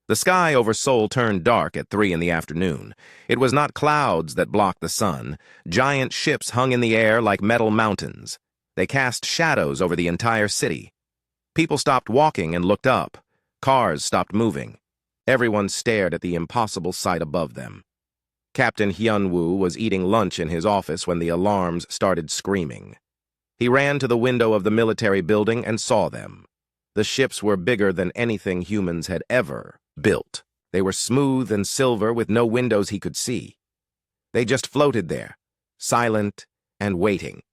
The sky over Seoul turned dark at 3 in the afternoon. It was not clouds that blocked the sun. Giant ships hung in the air like metal mountains. They cast shadows over the entire city. People stopped walking and looked up. Cars stopped moving. Everyone stared at the impossible sight above them. Captain Hyun-woo was eating lunch in his office when the alarms started screaming. He ran to the window of the military building and saw them. The ships were bigger than anything humans had ever built. They were smooth and silver with no windows he could see. They just floated there, silent and waiting.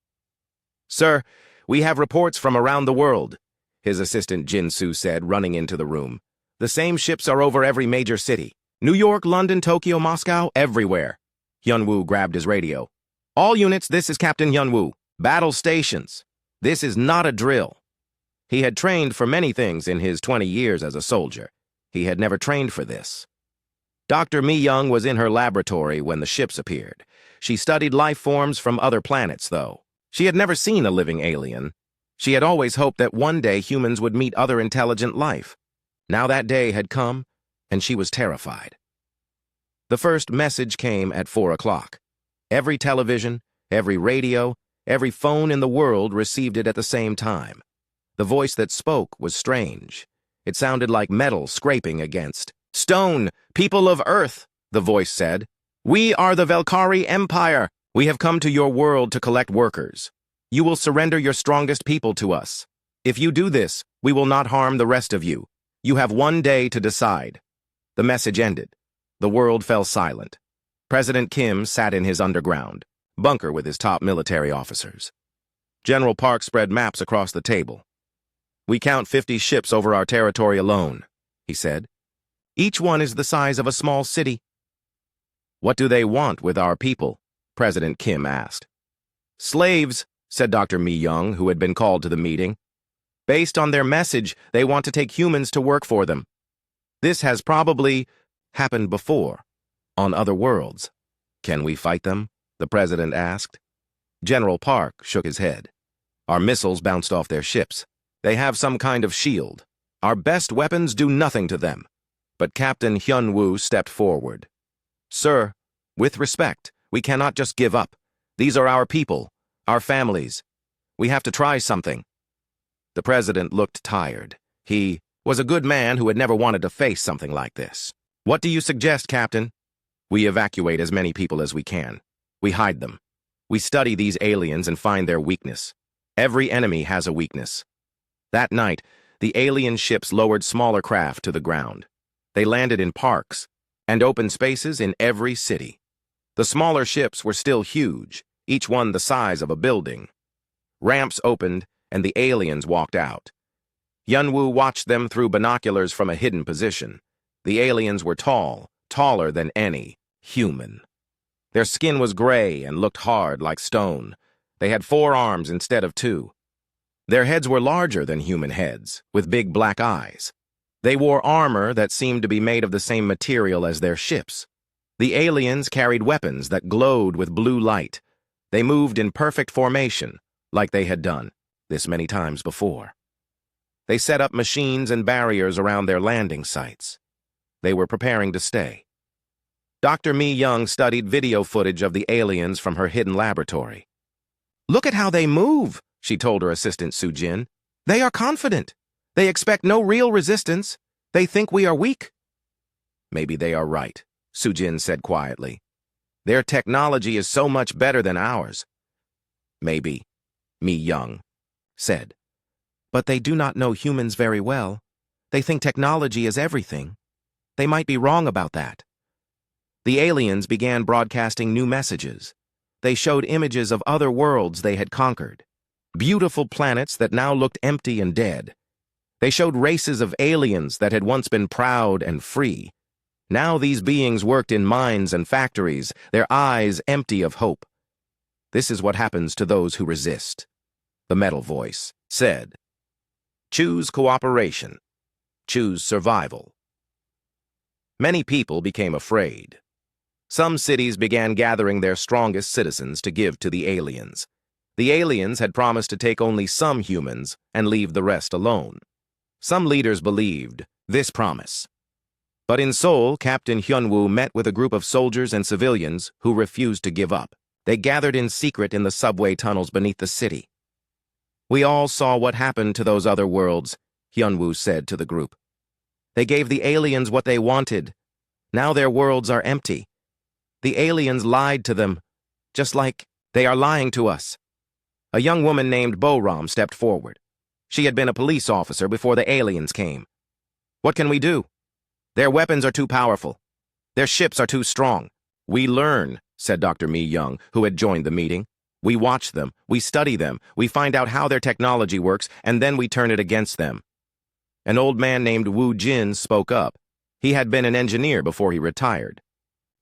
"Sir, we have reports from around the world," his assistant Jin-soo said, running into the room. "The same ships are over every major city. New York, London, Tokyo, Moscow, everywhere." Hyun-woo grabbed his radio. "All units, this is Captain Hyun-woo. Battle stations. This is not a drill." He had trained for many things in his 20 years as a soldier. He had never trained for this. Dr. Mi-young was in her laboratory when the ships appeared. She studied life forms from other planets, though. She had never seen a living alien. She had always hoped that one day humans would meet other intelligent life. Now that day had come, and she was terrified. The first message came at 4 o'clock. Every television, every radio, every phone in the world received it at the same time. The voice that spoke was strange. It sounded like metal scraping against stone. "People of Earth," the voice said. "We are the Velkari Empire. We have come to your world to collect workers. You will surrender your strongest people to us. If you do this, we will not harm the rest of you. You have 1 day to decide." The message ended. The world fell silent. President Kim sat in his underground bunker with his top military officers. General Park spread maps across the table. "We count 50 ships over our territory alone," he said. "Each one is the size of a small city." "What do they want with our people?" President Kim asked. "Slaves," said Dr. Mi-young, who had been called to the meeting. "Based on their message, they want to take humans to work for them. This has probably happened before, on other worlds." "Can we fight them?" the president asked. General Park shook his head. "Our missiles bounced off their ships. They have some kind of shield. Our best weapons do nothing to them." But Captain Hyun-woo stepped forward. "Sir, with respect, we cannot just give up. These are our people, our families. We have to try something." The president looked tired. He was a good man who had never wanted to face something like this. "What do you suggest, Captain?" "We evacuate as many people as we can. We hide them. We study these aliens and find their weakness. Every enemy has a weakness." That night, the alien ships lowered smaller craft to the ground. They landed in parks and open spaces in every city. The smaller ships were still huge, each one the size of a building. Ramps opened, and the aliens walked out. Hyun-woo watched them through binoculars from a hidden position. The aliens were tall, taller than any human. Their skin was gray and looked hard like stone. They had 4 arms instead of 2. Their heads were larger than human heads, with big black eyes. They wore armor that seemed to be made of the same material as their ships. The aliens carried weapons that glowed with blue light. They moved in perfect formation, like they had done this many times before. They set up machines and barriers around their landing sites. They were preparing to stay. Dr. Mi-young studied video footage of the aliens from her hidden laboratory. "Look at how they move," she told her assistant Soo-jin. "They are confident. They expect no real resistance. They think we are weak." "Maybe they are right," Soo-jin said quietly. "Their technology is so much better than ours." "Maybe," Mi-young said. "But they do not know humans very well. They think technology is everything. They might be wrong about that." The aliens began broadcasting new messages. They showed images of other worlds they had conquered. Beautiful planets that now looked empty and dead. They showed races of aliens that had once been proud and free. Now these beings worked in mines and factories, their eyes empty of hope. "This is what happens to those who resist," the metal voice said. "Choose cooperation. Choose survival." Many people became afraid. Some cities began gathering their strongest citizens to give to the aliens. The aliens had promised to take only some humans and leave the rest alone. Some leaders believed this promise. But in Seoul, Captain Hyunwoo met with a group of soldiers and civilians who refused to give up. They gathered in secret in the subway tunnels beneath the city. "We all saw what happened to those other worlds," Hyunwoo said to the group. "They gave the aliens what they wanted. Now their worlds are empty. The aliens lied to them, just like they are lying to us." A young woman named Bo-ram stepped forward. She had been a police officer before the aliens came. "What can we do? Their weapons are too powerful. Their ships are too strong." "We learn," said Dr. Mi Young, who had joined the meeting. "We watch them, we study them, we find out how their technology works, and then we turn it against them." An old man named Woo Jin spoke up. He had been an engineer before he retired.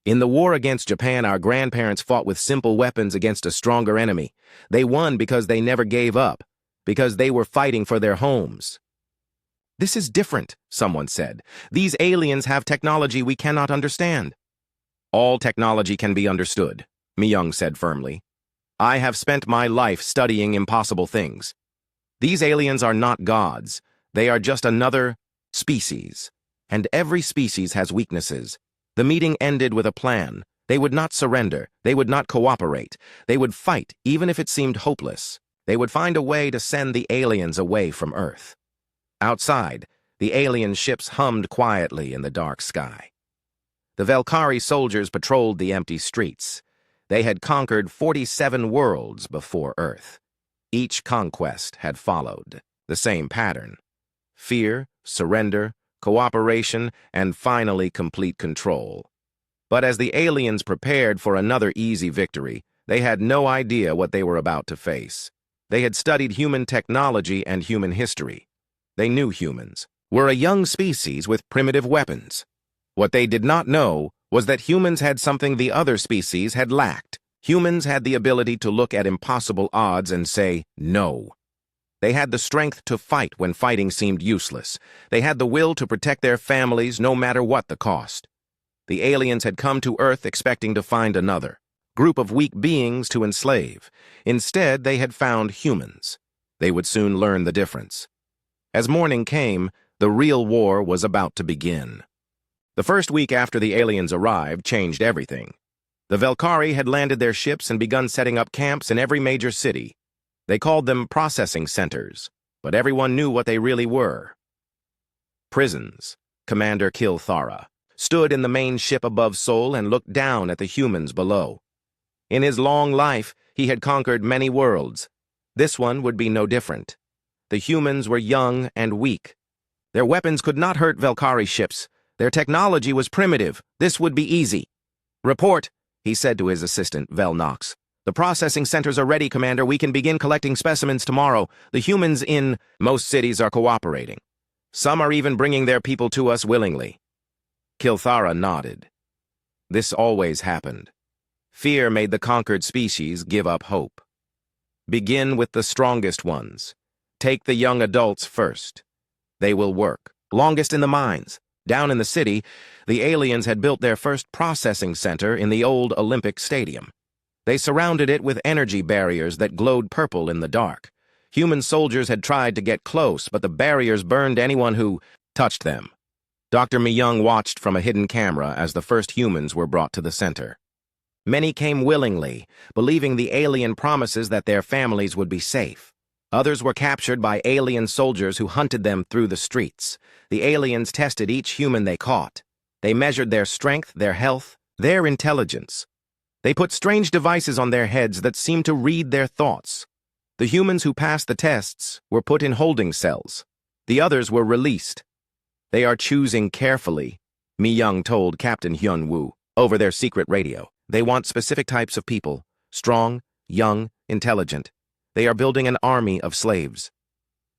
"In the war against Japan, our grandparents fought with simple weapons against a stronger enemy. They won because they never gave up, because they were fighting for their homes." "This is different," someone said. "These aliens have technology we cannot understand." "All technology can be understood," Mi Young said firmly. "I have spent my life studying impossible things. These aliens are not gods. They are just another species. And every species has weaknesses." The meeting ended with a plan. They would not surrender. They would not cooperate. They would fight, even if it seemed hopeless. They would find a way to send the aliens away from Earth. Outside, the alien ships hummed quietly in the dark sky. The Velkari soldiers patrolled the empty streets. They had conquered 47 worlds before Earth. Each conquest had followed the same pattern: fear, surrender, cooperation, and finally complete control. But as the aliens prepared for another easy victory, they had no idea what they were about to face. They had studied human technology and human history. They knew humans were a young species with primitive weapons. What they did not know was that humans had something the other species had lacked. Humans had the ability to look at impossible odds and say no. They had the strength to fight when fighting seemed useless. They had the will to protect their families no matter what the cost. The aliens had come to Earth expecting to find another group of weak beings to enslave. Instead, they had found humans. They would soon learn the difference. As morning came, the real war was about to begin. The first week after the aliens arrived changed everything. The Velkari had landed their ships and begun setting up camps in every major city. They called them processing centers, but everyone knew what they really were. Prisons. Commander Kilthara stood in the main ship above Seoul and looked down at the humans below. In his long life, he had conquered many worlds. This one would be no different. The humans were young and weak. Their weapons could not hurt Velkari ships. Their technology was primitive. This would be easy. "Report," he said to his assistant, Vel Knox. "The processing centers are ready, Commander. We can begin collecting specimens tomorrow. The humans in most cities are cooperating. Some are even bringing their people to us willingly." Kilthara nodded. This always happened. Fear made the conquered species give up hope. Begin with the strongest ones. Take the young adults first. They will work. Longest in the mines. Down in the city, the aliens had built their first processing center in the old Olympic Stadium. They surrounded it with energy barriers that glowed purple in the dark. Human soldiers had tried to get close, but the barriers burned anyone who touched them. Dr. Mi-young watched from a hidden camera as the first humans were brought to the center. Many came willingly, believing the alien promises that their families would be safe. Others were captured by alien soldiers who hunted them through the streets. The aliens tested each human they caught. They measured their strength, their health, their intelligence. They put strange devices on their heads that seemed to read their thoughts. The humans who passed the tests were put in holding cells. The others were released. "They are choosing carefully," Mi-young told Captain Hyun-woo over their secret radio. "They want specific types of people, strong, young, intelligent. They are building an army of slaves."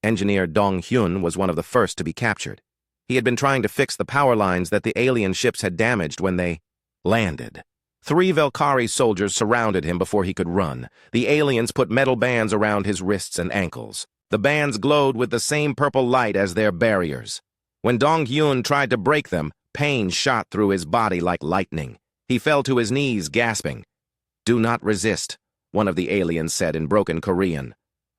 Engineer Dong-hyun was one of the first to be captured. He had been trying to fix the power lines that the alien ships had damaged when they landed. 3 Velkari soldiers surrounded him before he could run. The aliens put metal bands around his wrists and ankles. The bands glowed with the same purple light as their barriers. When Dong-hyun tried to break them, pain shot through his body like lightning. He fell to his knees, gasping. "Do not resist," one of the aliens said in broken Korean.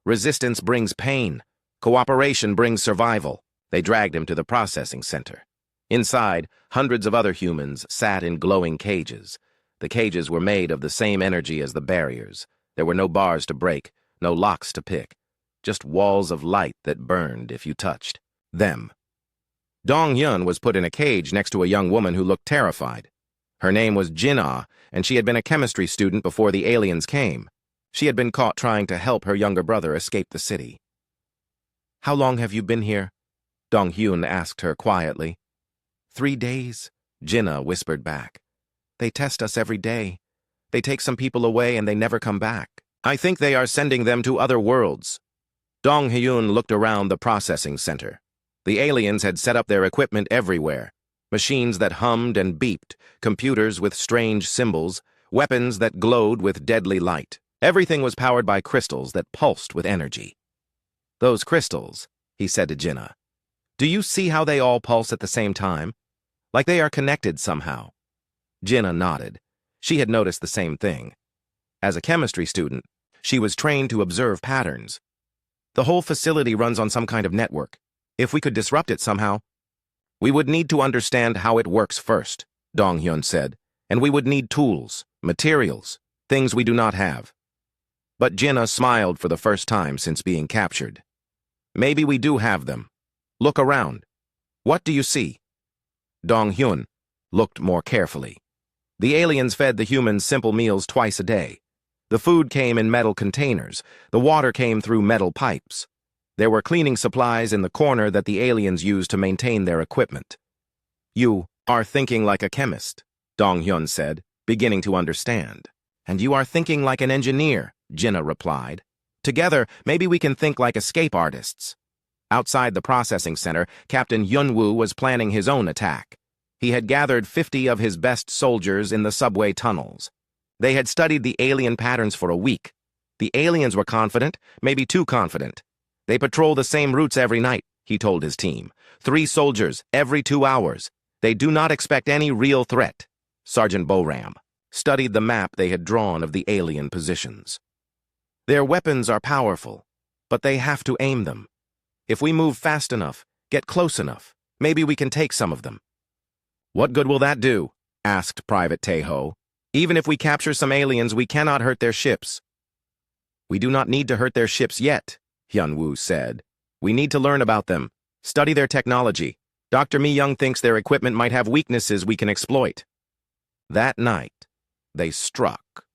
"Resistance brings pain. Cooperation brings survival." They dragged him to the processing center. Inside, hundreds of other humans sat in glowing cages. The cages were made of the same energy as the barriers. There were no bars to break, no locks to pick, just walls of light that burned if you touched them. Dong Hyun was put in a cage next to a young woman who looked terrified. Her name was Jin-ah, and she had been a chemistry student before the aliens came. She had been caught trying to help her younger brother escape the city. "How long have you been here?" Dong Hyun asked her quietly. 3 days, Jin-ah whispered back. "They test us every day. They take some people away and they never come back. I think they are sending them to other worlds." Dong Hyun looked around the processing center. The aliens had set up their equipment everywhere. Machines that hummed and beeped, computers with strange symbols, weapons that glowed with deadly light. Everything was powered by crystals that pulsed with energy. "Those crystals," he said to Jin-ah. "Do you see how they all pulse at the same time? Like they are connected somehow." Jin-ah nodded. She had noticed the same thing. As a chemistry student, she was trained to observe patterns. "The whole facility runs on some kind of network. If we could disrupt it somehow—" "We would need to understand how it works first," Dong Hyun said, "and we would need tools, materials, things we do not have." But Jin-ah smiled for the first time since being captured. "Maybe we do have them. Look around. What do you see?" Dong Hyun looked more carefully. The aliens fed the humans simple meals twice a day. The food came in metal containers. The water came through metal pipes. There were cleaning supplies in the corner that the aliens used to maintain their equipment. "You are thinking like a chemist," Dong Hyun said, beginning to understand. "And you are thinking like an engineer," Jin-ah replied. "Together, maybe we can think like escape artists." Outside the processing center, Captain Yunwoo was planning his own attack. He had gathered 50 of his best soldiers in the subway tunnels. They had studied the alien patterns for a week. The aliens were confident, maybe too confident. "They patrol the same routes every night," he told his team. 3 soldiers every 2 hours. They do not expect any real threat. Sergeant Boram studied the map they had drawn of the alien positions. "Their weapons are powerful, but they have to aim them. If we move fast enough, get close enough, maybe we can take some of them." "What good will that do?" asked Private Tae-ho. "Even if we capture some aliens, we cannot hurt their ships." "We do not need to hurt their ships yet," Hyun-woo said. "We need to learn about them, study their technology. Dr. Mi-young thinks their equipment might have weaknesses we can exploit." That night, they struck.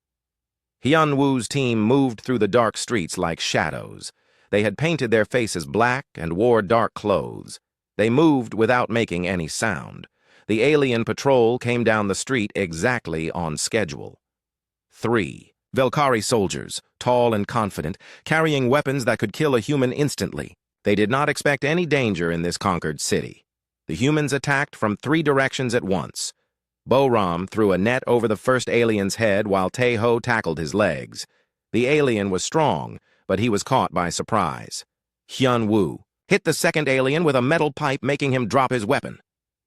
Hyun-woo's team moved through the dark streets like shadows. They had painted their faces black and wore dark clothes. They moved without making any sound. The alien patrol came down the street exactly on schedule. 3 Velkari soldiers, tall and confident, carrying weapons that could kill a human instantly. They did not expect any danger in this conquered city. The humans attacked from 3 directions at once. Boram threw a net over the first alien's head while Tae-ho tackled his legs. The alien was strong, but he was caught by surprise. Hyun-woo hit the second alien with a metal pipe, making him drop his weapon.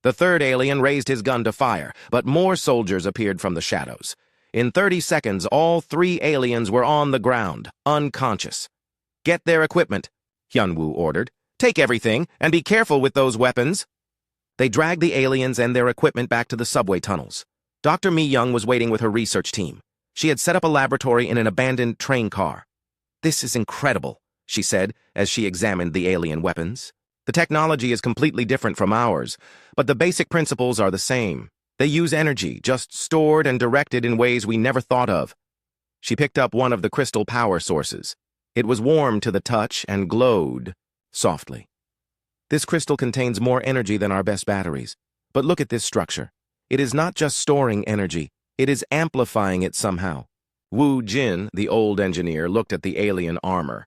The third alien raised his gun to fire, but more soldiers appeared from the shadows. In 30 seconds, all 3 aliens were on the ground, unconscious. "Get their equipment," Hyun-woo ordered. "Take everything, and be careful with those weapons." They dragged the aliens and their equipment back to the subway tunnels. Dr. Mi-young was waiting with her research team. She had set up a laboratory in an abandoned train car. "This is incredible," she said as she examined the alien weapons. "The technology is completely different from ours, but the basic principles are the same. They use energy, just stored and directed in ways we never thought of." She picked up one of the crystal power sources. It was warm to the touch and glowed softly. "This crystal contains more energy than our best batteries. But look at this structure. It is not just storing energy, it is amplifying it somehow." Woo Jin, the old engineer, looked at the alien armor.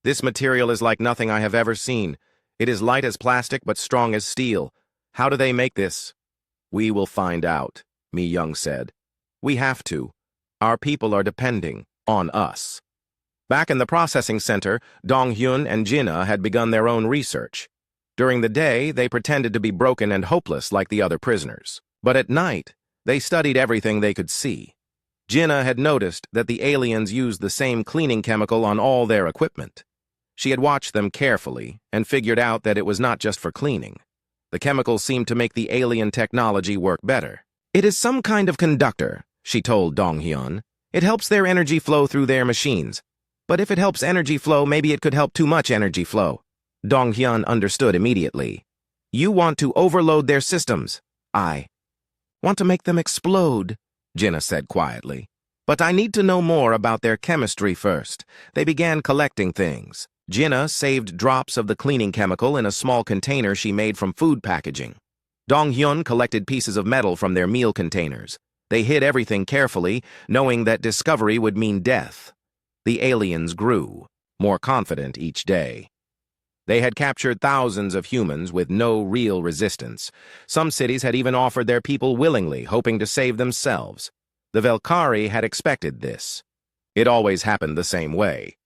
"This material is like nothing I have ever seen. It is light as plastic but strong as steel. How do they make this?" "We will find out," Mi-young said. "We have to. Our people are depending on us." Back in the processing center, Dong Hyun and Jin-ah had begun their own research. During the day, they pretended to be broken and hopeless like the other prisoners. But at night, they studied everything they could see. Jin-ah had noticed that the aliens used the same cleaning chemical on all their equipment. She had watched them carefully and figured out that it was not just for cleaning. The chemicals seemed to make the alien technology work better. "It is some kind of conductor," she told Dong-hyun. "It helps their energy flow through their machines. But if it helps energy flow, maybe it could help too much energy flow." Dong-hyun understood immediately. "You want to overload their systems." "I want to make them explode," Jinna said quietly. "But I need to know more about their chemistry first." They began collecting things. Jinna saved drops of the cleaning chemical in a small container she made from food packaging. Dong-hyun collected pieces of metal from their meal containers. They hid everything carefully, knowing that discovery would mean death. The aliens grew, more confident each day. They had captured thousands of humans with no real resistance. Some cities had even offered their people willingly, hoping to save themselves. The Velkari had expected this. It always happened the same way.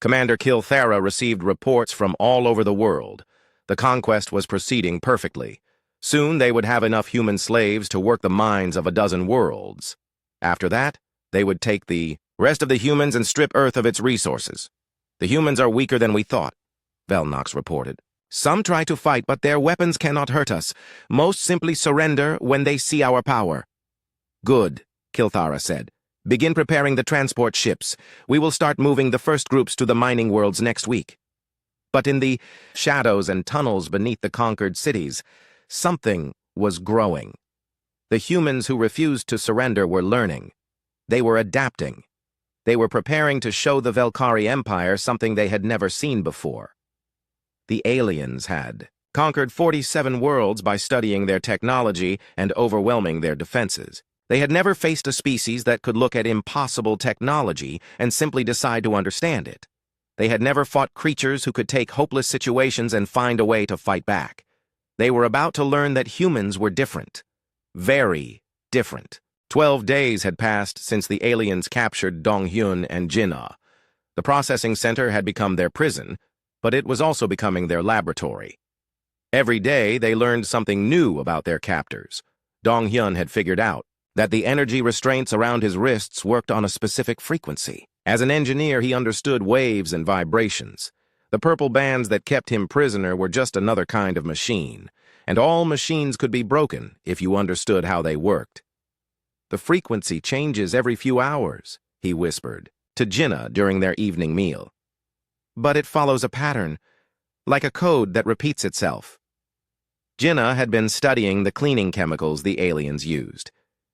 Commander Kilthara received reports from all over the world. The conquest was proceeding perfectly. Soon they would have enough human slaves to work the mines of a dozen worlds. After that, they would take the rest of the humans and strip Earth of its resources. "The humans are weaker than we thought," Velnox reported. "Some try to fight, but their weapons cannot hurt us. Most simply surrender when they see our power." "Good," Kilthara said. "Begin preparing the transport ships. We will start moving the first groups to the mining worlds next week." But in the shadows and tunnels beneath the conquered cities, something was growing. The humans who refused to surrender were learning. They were adapting. They were preparing to show the Velkari Empire something they had never seen before. The aliens had conquered 47 worlds by studying their technology and overwhelming their defenses. They had never faced a species that could look at impossible technology and simply decide to understand it. They had never fought creatures who could take hopeless situations and find a way to fight back. They were about to learn that humans were different. Very different. 12 days had passed since the aliens captured Dong-hyun and Jinna. The processing center had become their prison, but it was also becoming their laboratory. Every day, they learned something new about their captors. Dong-hyun had figured out that the energy restraints around his wrists worked on a specific frequency. As an engineer, he understood waves and vibrations. The purple bands that kept him prisoner were just another kind of machine, and all machines could be broken if you understood how they worked. "The frequency changes every few hours," he whispered to Jinna during their evening meal. "But it follows a pattern, like a code that repeats itself." Jinna had been studying the cleaning chemicals the aliens used.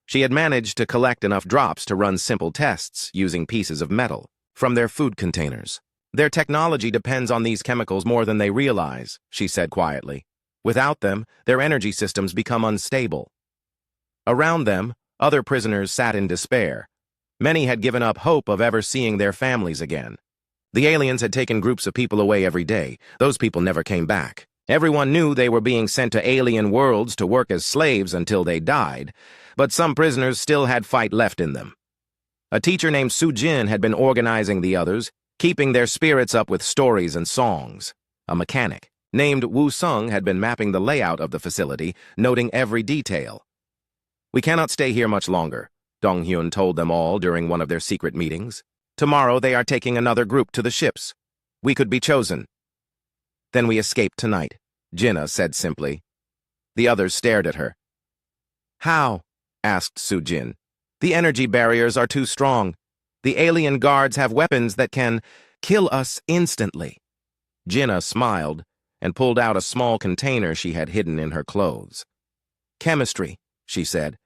She had managed to collect enough drops to run simple tests using pieces of metal from their food containers. "Their technology depends on these chemicals more than they realize," she said quietly. "Without them, their energy systems become unstable." Around them, other prisoners sat in despair. Many had given up hope of ever seeing their families again. The aliens had taken groups of people away every day. Those people never came back. Everyone knew they were being sent to alien worlds to work as slaves until they died, but some prisoners still had fight left in them. A teacher named Soo-jin had been organizing the others, keeping their spirits up with stories and songs. A mechanic named Woo-sung had been mapping the layout of the facility, noting every detail. "We cannot stay here much longer," Dong-hyun told them all during one of their secret meetings. "Tomorrow they are taking another group to the ships. We could be chosen." "Then we escape tonight," Jinna said simply. The others stared at her. "How?" asked Soo-jin. "The energy barriers are too strong. The alien guards have weapons that can kill us instantly." Jinna smiled and pulled out a small container she had hidden in her clothes. "Chemistry," she said.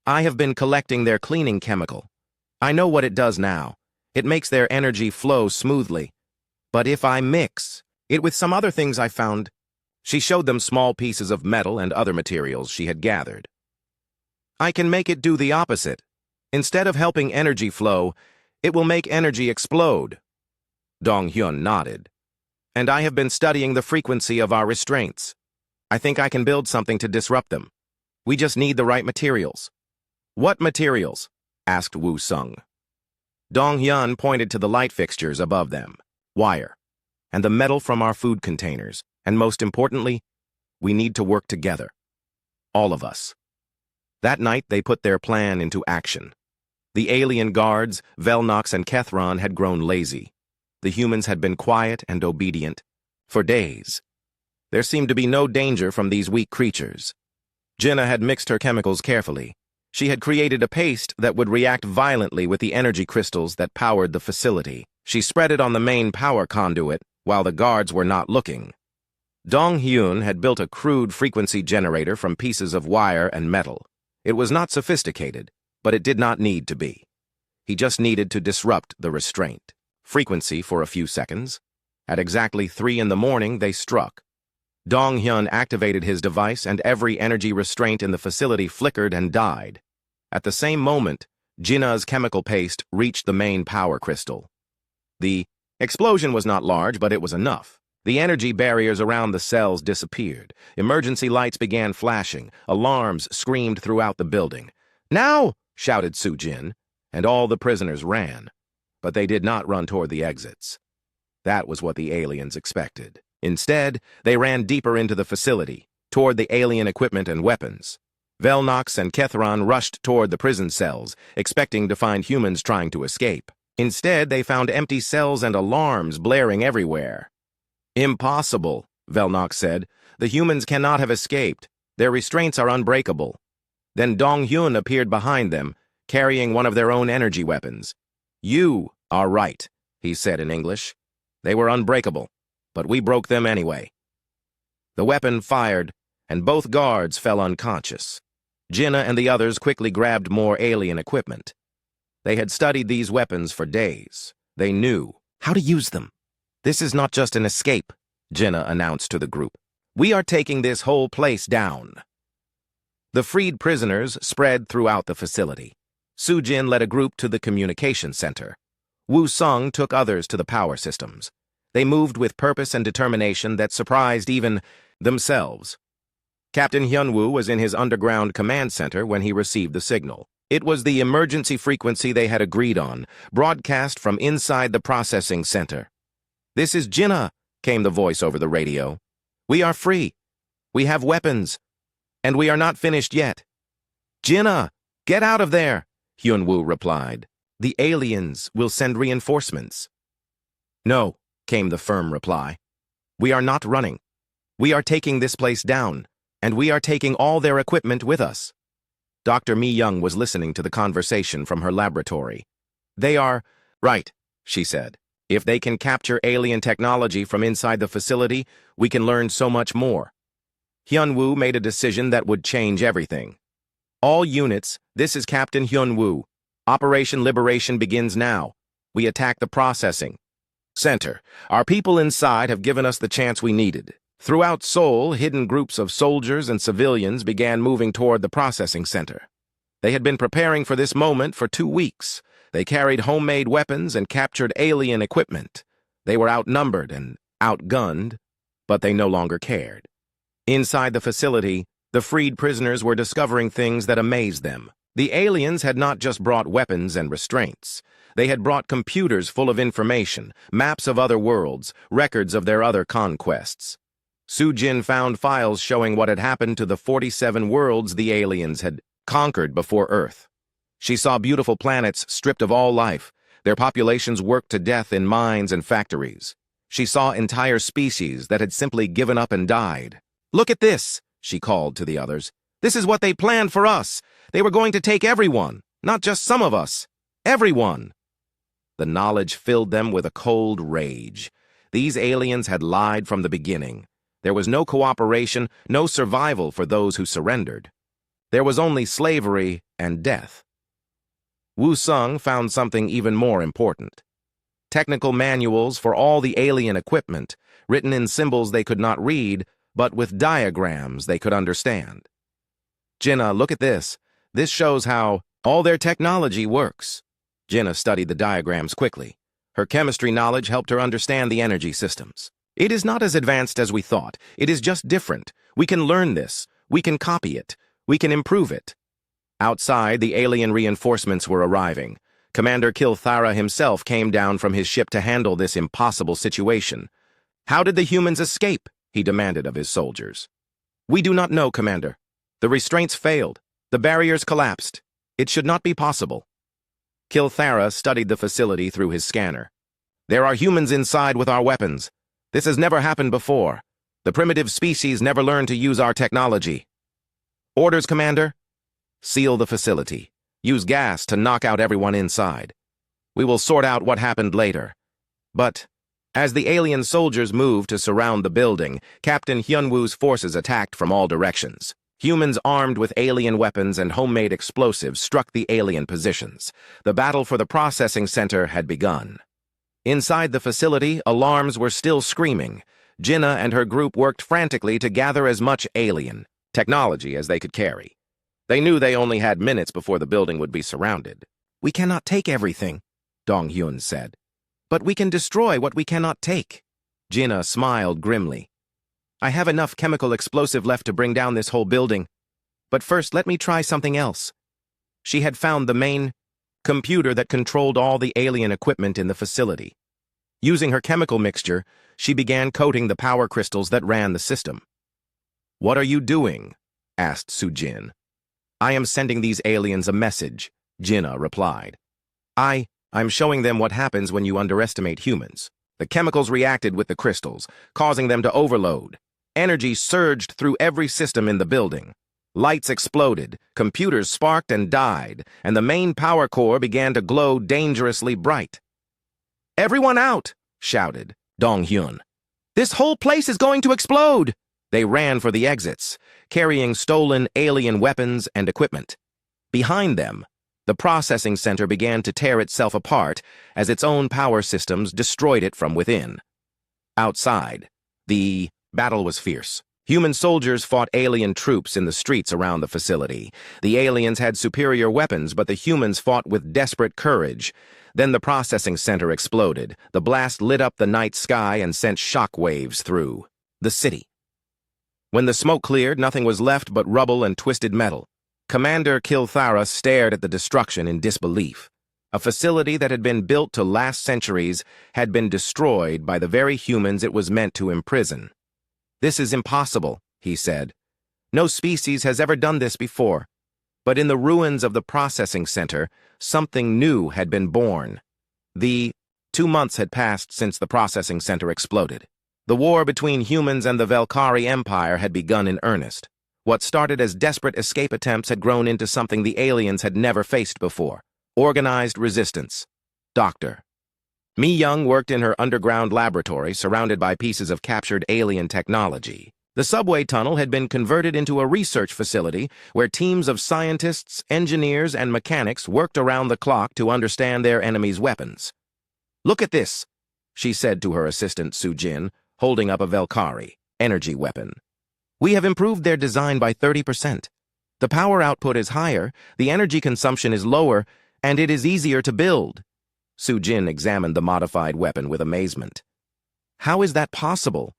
"I have been collecting their cleaning chemical. I know what it does now. It makes their energy flow smoothly. But if I mix it with some other things I found," she showed them small pieces of metal and other materials she had gathered, "I can make it do the opposite. Instead of helping energy flow, it will make energy explode." Dong-hyun nodded. "And I have been studying the frequency of our restraints. I think I can build something to disrupt them. We just need the right materials." "What materials?" asked Woo-sung. Dong-hyun pointed to the light fixtures above them. "Wire. And the metal from our food containers. And most importantly, we need to work together. All of us." That night, they put their plan into action. The alien guards, Velnox and Kethron, had grown lazy. The humans had been quiet and obedient for days. There seemed to be no danger from these weak creatures. Jinnah had mixed her chemicals carefully. She had created a paste that would react violently with the energy crystals that powered the facility. She spread it on the main power conduit while the guards were not looking. Dong Hyun had built a crude frequency generator from pieces of wire and metal. It was not sophisticated, but it did not need to be. He just needed to disrupt the restraint. Frequency for a few seconds. At exactly 3 in the morning, they struck. Dong Hyun activated his device and every energy restraint in the facility flickered and died. At the same moment, Jinnah's chemical paste reached the main power crystal. The explosion was not large, but it was enough. The energy barriers around the cells disappeared. Emergency lights began flashing. Alarms screamed throughout the building. "Now!" shouted Soo-jin, and all the prisoners ran. But they did not run toward the exits. That was what the aliens expected. Instead, they ran deeper into the facility, toward the alien equipment and weapons. Velnox and Kethron rushed toward the prison cells, expecting to find humans trying to escape. Instead, they found empty cells and alarms blaring everywhere. "Impossible," Velnox said. "The humans cannot have escaped. Their restraints are unbreakable." Then Dong Hyun appeared behind them, carrying one of their own energy weapons. "You are right," he said in English. "They were unbreakable, but we broke them anyway." The weapon fired, and both guards fell unconscious. Jinnah and the others quickly grabbed more alien equipment. They had studied these weapons for days. They knew how to use them. "This is not just an escape," Jinnah announced to the group. "We are taking this whole place down." The freed prisoners spread throughout the facility. Soo-jin led a group to the communication center. Woo-sung took others to the power systems. They moved with purpose and determination that surprised even themselves. Captain Hyunwoo was in his underground command center when he received the signal. It was the emergency frequency they had agreed on, broadcast from inside the processing center. "This is Jinnah," came the voice over the radio. "We are free. We have weapons. And we are not finished yet." "Jinnah, get out of there," Hyunwoo replied. "The aliens will send reinforcements." "No," came the firm reply. "We are not running. We are taking this place down, and we are taking all their equipment with us." Dr. Mi-young was listening to the conversation from her laboratory. "They are right," she said. "If they can capture alien technology from inside the facility, we can learn so much more." Hyunwoo made a decision that would change everything. "All units, this is Captain Hyunwoo. Operation Liberation begins now. We attack the processing center. Our people inside have given us the chance we needed." Throughout Seoul, hidden groups of soldiers and civilians began moving toward the processing center. They had been preparing for this moment for 2 weeks. They carried homemade weapons and captured alien equipment. They were outnumbered and outgunned, but they no longer cared. Inside the facility, the freed prisoners were discovering things that amazed them. The aliens had not just brought weapons and restraints. They had brought computers full of information, maps of other worlds, records of their other conquests. Soo-jin found files showing what had happened to the 47 worlds the aliens had conquered before Earth. She saw beautiful planets stripped of all life, their populations worked to death in mines and factories. She saw entire species that had simply given up and died. "Look at this," she called to the others. "This is what they planned for us. They were going to take everyone, not just some of us. Everyone." The knowledge filled them with a cold rage. These aliens had lied from the beginning. There was no cooperation, no survival for those who surrendered. There was only slavery and death. Woo-sung found something even more important. Technical manuals for all the alien equipment, written in symbols they could not read, but with diagrams they could understand. "Jinnah, look at this. This shows how all their technology works." Jinnah studied the diagrams quickly. Her chemistry knowledge helped her understand the energy systems. "It is not as advanced as we thought. It is just different. We can learn this. We can copy it. We can improve it." Outside, the alien reinforcements were arriving. Commander Kilthara himself came down from his ship to handle this impossible situation. "How did the humans escape?" he demanded of his soldiers. "We do not know, Commander. The restraints failed. The barriers collapsed. It should not be possible." Kilthara studied the facility through his scanner. "There are humans inside with our weapons. This has never happened before. The primitive species never learned to use our technology. Orders, Commander? Seal the facility. Use gas to knock out everyone inside. We will sort out what happened later. But, as the alien soldiers moved to surround the building, Captain Hyunwoo's forces attacked from all directions. Humans armed with alien weapons and homemade explosives struck the alien positions. The battle for the processing center had begun. Inside the facility, alarms were still screaming. Jinnah and her group worked frantically to gather as much alien technology as they could carry. They knew they only had minutes before the building would be surrounded. "We cannot take everything," Dong-hyun said. "But we can destroy what we cannot take." Jinnah smiled grimly. "I have enough chemical explosive left to bring down this whole building. But first, let me try something else." She had found the main computer that controlled all the alien equipment in the facility. Using her chemical mixture, she began coating the power crystals that ran the system. "What are you doing?" asked Soo-jin. "I am sending these aliens a message," Jinnah replied. I'm showing them what happens when you underestimate humans." The chemicals reacted with the crystals, causing them to overload. Energy surged through every system in the building. Lights exploded, computers sparked and died, and the main power core began to glow dangerously bright. "Everyone out!" shouted Dong-hyun. "This whole place is going to explode!" They ran for the exits, carrying stolen alien weapons and equipment. Behind them, the processing center began to tear itself apart as its own power systems destroyed it from within. Outside, the battle was fierce. Human soldiers fought alien troops in the streets around the facility. The aliens had superior weapons, but the humans fought with desperate courage. Then the processing center exploded. The blast lit up the night sky and sent shock waves through the city. When the smoke cleared, nothing was left but rubble and twisted metal. Commander Kilthara stared at the destruction in disbelief. A facility that had been built to last centuries had been destroyed by the very humans it was meant to imprison. "This is impossible," he said. "No species has ever done this before." But in the ruins of the processing center, something new had been born. 2 months had passed since the processing center exploded. The war between humans and the Valkyrie Empire had begun in earnest. What started as desperate escape attempts had grown into something the aliens had never faced before: organized resistance. Dr. Mi-young worked in her underground laboratory, surrounded by pieces of captured alien technology. The subway tunnel had been converted into a research facility where teams of scientists, engineers, and mechanics worked around the clock to understand their enemies' weapons. "Look at this," she said to her assistant Soo-jin, holding up a Valkyrie energy weapon. "We have improved their design by 30%. The power output is higher, the energy consumption is lower, and it is easier to build." Soo-jin examined the modified weapon with amazement. "How is that possible?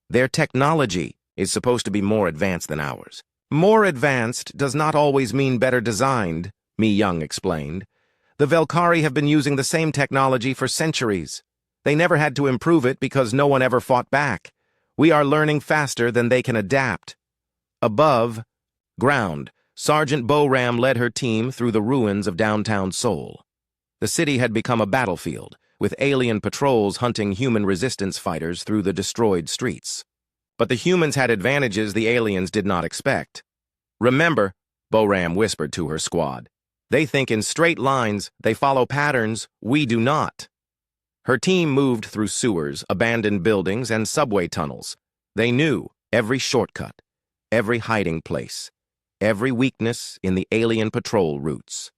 Their technology is supposed to be more advanced than ours." "More advanced does not always mean better designed," Mi-young explained. "The Valkyrie have been using the same technology for centuries. They never had to improve it because no one ever fought back. We are learning faster than they can adapt." Above ground, Sergeant Bo-ram led her team through the ruins of downtown Seoul. The city had become a battlefield, with alien patrols hunting human resistance fighters through the destroyed streets. But the humans had advantages the aliens did not expect. "Remember," Bo-ram whispered to her squad, "they think in straight lines, they follow patterns, we do not." Her team moved through sewers, abandoned buildings, and subway tunnels. They knew every shortcut, every hiding place, every weakness in the alien patrol routes.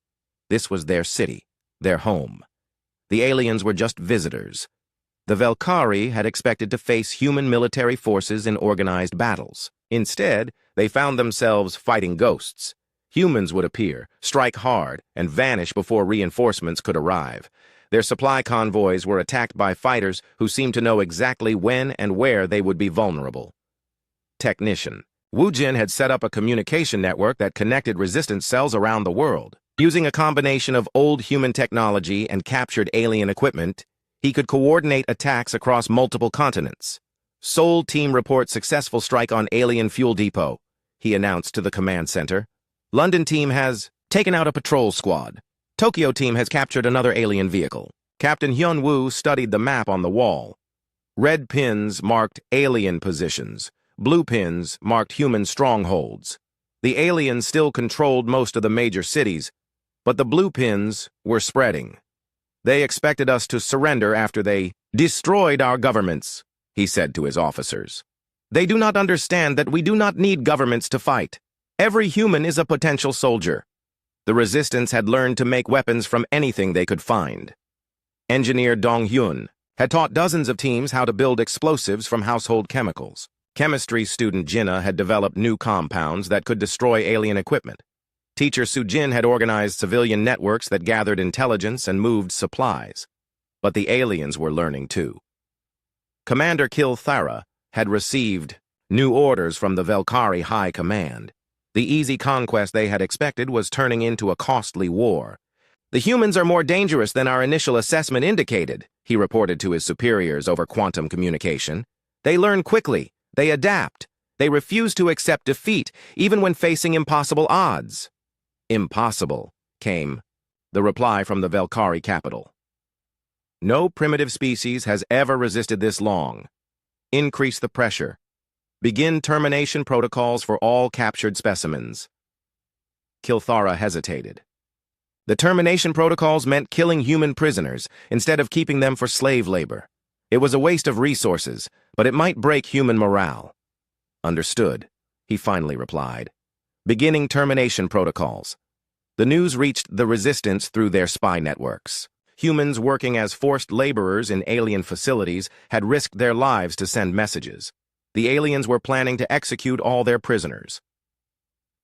This was their city, their home. The aliens were just visitors. The Valkyrie had expected to face human military forces in organized battles. Instead, they found themselves fighting ghosts. Humans would appear, strike hard, and vanish before reinforcements could arrive. Their supply convoys were attacked by fighters who seemed to know exactly when and where they would be vulnerable. Technician. Woo-jin had set up a communication network that connected resistance cells around the world. Using a combination of old human technology and captured alien equipment, he could coordinate attacks across multiple continents. "Seoul team reports successful strike on alien fuel depot," he announced to the command center. "London team has taken out a patrol squad. Tokyo team has captured another alien vehicle." Captain Hyunwoo studied the map on the wall. Red pins marked alien positions, blue pins marked human strongholds. The aliens still controlled most of the major cities, but the blue pins were spreading. They expected us to surrender after they destroyed our governments, he said to his officers. They do not understand that we do not need governments to fight. Every human is a potential soldier. The resistance had learned to make weapons from anything they could find. Engineer Dong Hyun had taught dozens of teams how to build explosives from household chemicals. Chemistry student Jinna had developed new compounds that could destroy alien equipment. Teacher Sujin had organized civilian networks that gathered intelligence and moved supplies. But the aliens were learning too. Commander Kil Thara had received new orders from the Velkari High Command. The easy conquest they had expected was turning into a costly war. The humans are more dangerous than our initial assessment indicated, he reported to his superiors over quantum communication. They learn quickly, they adapt, they refuse to accept defeat, even when facing impossible odds. Impossible, came the reply from the Velkari capital. No primitive species has ever resisted this long. Increase the pressure. Begin termination protocols for all captured specimens. Kilthara hesitated. The termination protocols meant killing human prisoners instead of keeping them for slave labor. It was a waste of resources, but it might break human morale. Understood, he finally replied. Beginning termination protocols. The news reached the resistance through their spy networks. Humans working as forced laborers in alien facilities had risked their lives to send messages. The aliens were planning to execute all their prisoners.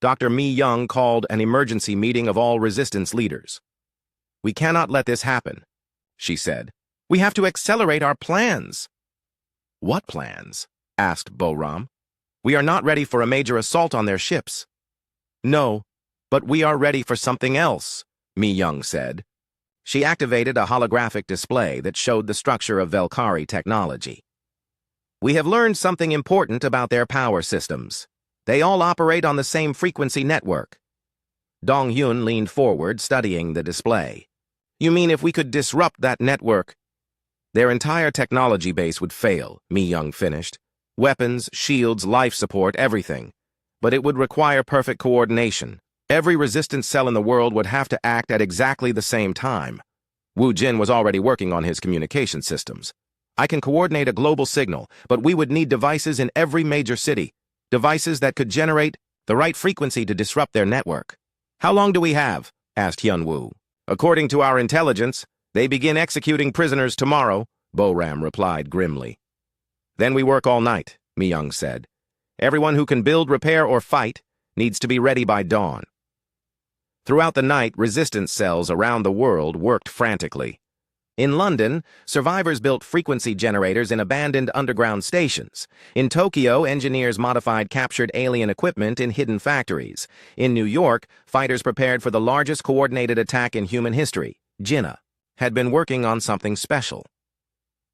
Dr. Mi Young called an emergency meeting of all resistance leaders. We cannot let this happen, she said. We have to accelerate our plans. What plans? Asked Boram. We are not ready for a major assault on their ships. No, but we are ready for something else, Mi Young said. She activated a holographic display that showed the structure of Velkari technology. We have learned something important about their power systems. They all operate on the same frequency network. Dong Hyun leaned forward, studying the display. You mean if we could disrupt that network? Their entire technology base would fail, Mi Young finished. Weapons, shields, life support, everything. But it would require perfect coordination. Every resistance cell in the world would have to act at exactly the same time. Wu Jin was already working on his communication systems. I can coordinate a global signal, but we would need devices in every major city. Devices that could generate the right frequency to disrupt their network. How long do we have? Asked Hyun Woo. According to our intelligence, they begin executing prisoners tomorrow, Boram replied grimly. Then we work all night, Mi Young said. Everyone who can build, repair, or fight needs to be ready by dawn. Throughout the night, resistance cells around the world worked frantically. In London, survivors built frequency generators in abandoned underground stations. In Tokyo, engineers modified captured alien equipment in hidden factories. In New York, fighters prepared for the largest coordinated attack in human history. Jinna had been working on something special.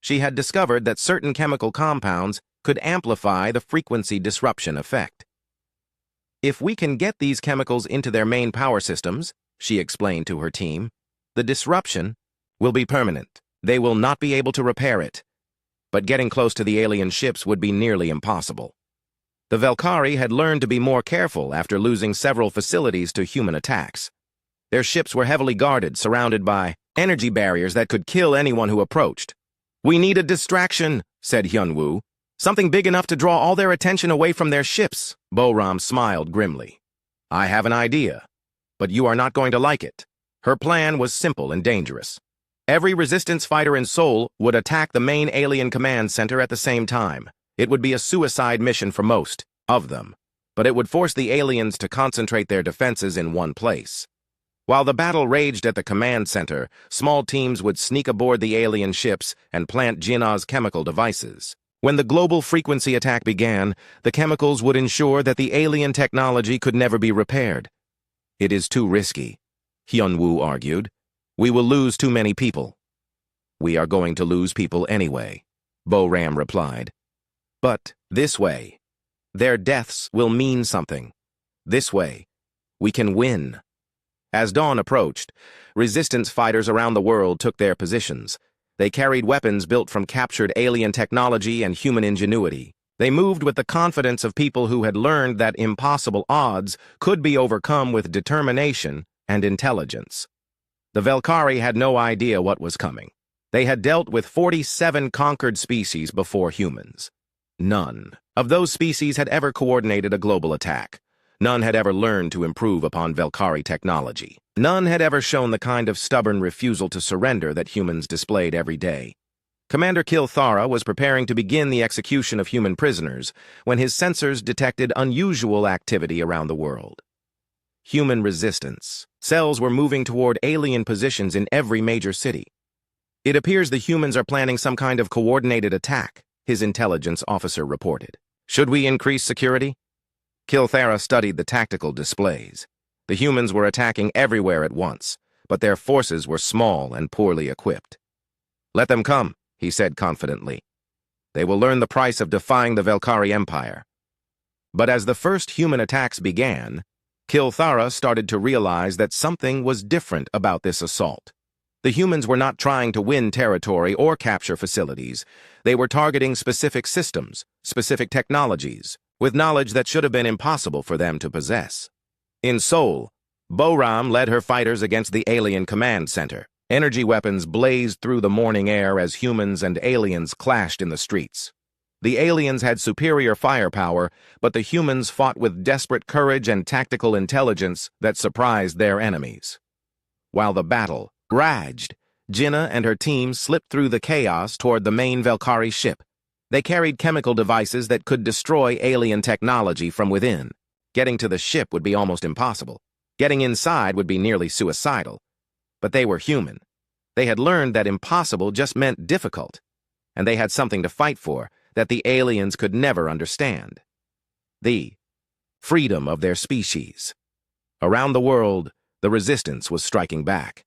She had discovered that certain chemical compounds could amplify the frequency disruption effect. If we can get these chemicals into their main power systems, she explained to her team, the disruption will be permanent. They will not be able to repair it. But getting close to the alien ships would be nearly impossible. The Velkari had learned to be more careful after losing several facilities to human attacks. Their ships were heavily guarded, surrounded by energy barriers that could kill anyone who approached. We need a distraction, said Hyun-woo. Something big enough to draw all their attention away from their ships. Boram smiled grimly. I have an idea, but you are not going to like it. Her plan was simple and dangerous. Every resistance fighter in Seoul would attack the main alien command center at the same time. It would be a suicide mission for most of them, but it would force the aliens to concentrate their defenses in one place. While the battle raged at the command center, small teams would sneak aboard the alien ships and plant Jinnah's chemical devices. When the global frequency attack began, the chemicals would ensure that the alien technology could never be repaired. It is too risky, Hyun-woo argued. We will lose too many people. We are going to lose people anyway, Boram replied. But this way, their deaths will mean something. This way, we can win. As dawn approached, resistance fighters around the world took their positions. They carried weapons built from captured alien technology and human ingenuity. They moved with the confidence of people who had learned that impossible odds could be overcome with determination and intelligence. The Velkari had no idea what was coming. They had dealt with 47 conquered species before humans. None of those species had ever coordinated a global attack. None had ever learned to improve upon Velkari technology. None had ever shown the kind of stubborn refusal to surrender that humans displayed every day. Commander Kilthara was preparing to begin the execution of human prisoners when his sensors detected unusual activity around the world. Human resistance. Cells were moving toward alien positions in every major city. It appears the humans are planning some kind of coordinated attack, his intelligence officer reported. Should we increase security? Kilthara studied the tactical displays. The humans were attacking everywhere at once, but their forces were small and poorly equipped. Let them come, he said confidently. They will learn the price of defying the Velkari Empire. But as the first human attacks began, Kilthara started to realize that something was different about this assault. The humans were not trying to win territory or capture facilities. They were targeting specific systems, specific technologies, with knowledge that should have been impossible for them to possess. In Seoul, Boram led her fighters against the alien command center. Energy weapons blazed through the morning air as humans and aliens clashed in the streets. The aliens had superior firepower, but the humans fought with desperate courage and tactical intelligence that surprised their enemies. While the battle raged, Jinnah and her team slipped through the chaos toward the main Velkari ship. They carried chemical devices that could destroy alien technology from within. Getting to the ship would be almost impossible. Getting inside would be nearly suicidal. But they were human. They had learned that impossible just meant difficult, and they had something to fight for that the aliens could never understand. The freedom of their species. Around the world, the resistance was striking back.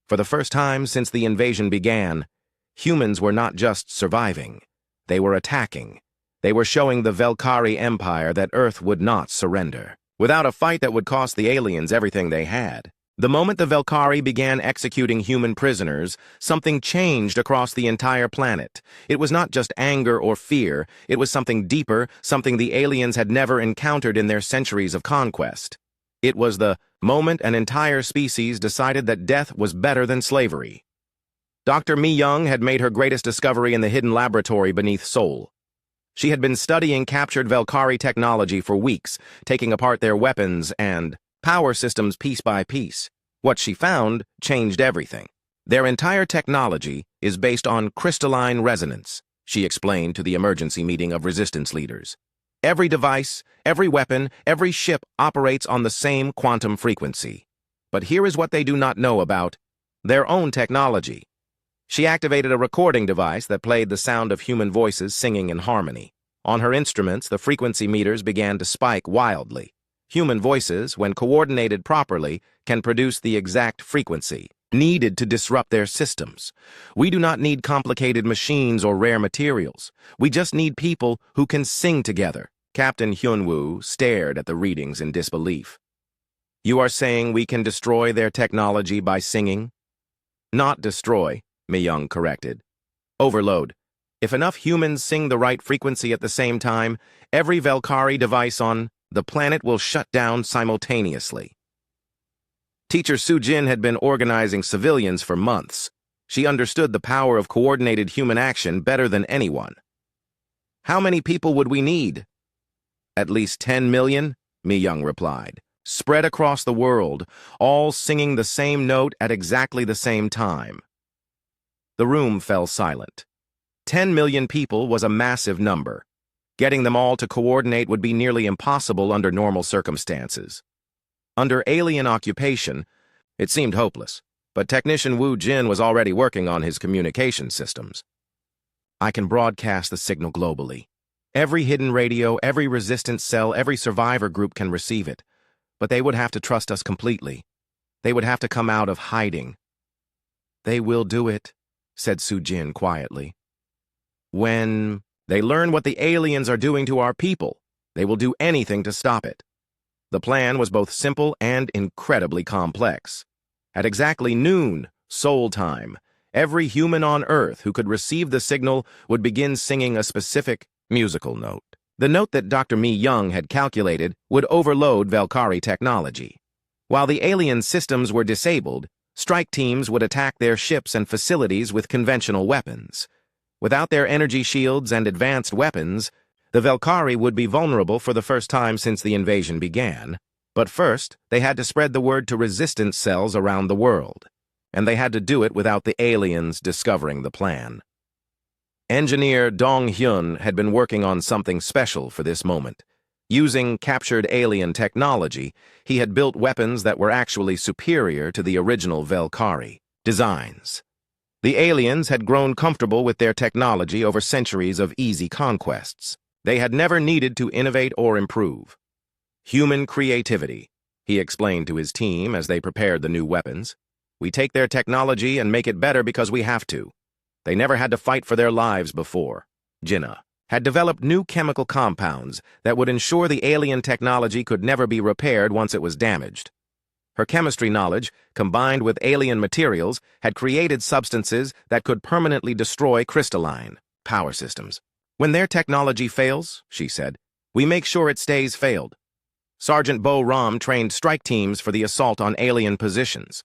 For the first time since the invasion began, humans were not just surviving. They were attacking. They were showing the Velkari Empire that Earth would not surrender, without a fight that would cost the aliens everything they had. The moment the Velkari began executing human prisoners, something changed across the entire planet. It was not just anger or fear. It was something deeper, something the aliens had never encountered in their centuries of conquest. It was the moment an entire species decided that death was better than slavery. Dr. Mi Young had made her greatest discovery in the hidden laboratory beneath Seoul. She had been studying captured Velkari technology for weeks, taking apart their weapons and power systems piece by piece. What she found changed everything. Their entire technology is based on crystalline resonance, she explained to the emergency meeting of resistance leaders. Every device, every weapon, every ship operates on the same quantum frequency. But here is what they do not know about their own technology. She activated a recording device that played the sound of human voices singing in harmony. On her instruments, the frequency meters began to spike wildly. Human voices, when coordinated properly, can produce the exact frequency needed to disrupt their systems. We do not need complicated machines or rare materials. We just need people who can sing together. Captain Hyunwoo stared at the readings in disbelief. You are saying we can destroy their technology by singing? Not destroy, Mi-young corrected. Overload. If enough humans sing the right frequency at the same time, every Velkari device on the planet will shut down simultaneously. Teacher Soo-jin had been organizing civilians for months. She understood the power of coordinated human action better than anyone. How many people would we need? At least 10 million, Mi-young replied. Spread across the world, all singing the same note at exactly the same time. The room fell silent. 10 million people was a massive number. Getting them all to coordinate would be nearly impossible under normal circumstances. Under alien occupation, it seemed hopeless, but technician Woo Jin was already working on his communication systems. I can broadcast the signal globally. Every hidden radio, every resistance cell, every survivor group can receive it, but they would have to trust us completely. They would have to come out of hiding. They will do it, said Soo-jin quietly. When they learn what the aliens are doing to our people, they will do anything to stop it. The plan was both simple and incredibly complex. At exactly noon, Seoul time, every human on Earth who could receive the signal would begin singing a specific musical note. The note that Dr. Mi Young had calculated would overload Valkyrie technology. While the alien systems were disabled, strike teams would attack their ships and facilities with conventional weapons. Without their energy shields and advanced weapons, the Valkyrie would be vulnerable for the first time since the invasion began. But first, they had to spread the word to resistance cells around the world. And they had to do it without the aliens discovering the plan. Engineer Dong Hyun had been working on something special for this moment. Using captured alien technology, he had built weapons that were actually superior to the original Valkyrie designs. The aliens had grown comfortable with their technology over centuries of easy conquests. They had never needed to innovate or improve. Human creativity, he explained to his team as they prepared the new weapons. We take their technology and make it better because we have to. They never had to fight for their lives before. Jinnah had developed new chemical compounds that would ensure the alien technology could never be repaired once it was damaged. Her chemistry knowledge, combined with alien materials, had created substances that could permanently destroy crystalline power systems. When their technology fails, she said, we make sure it stays failed. Sergeant Bo Ram trained strike teams for the assault on alien positions.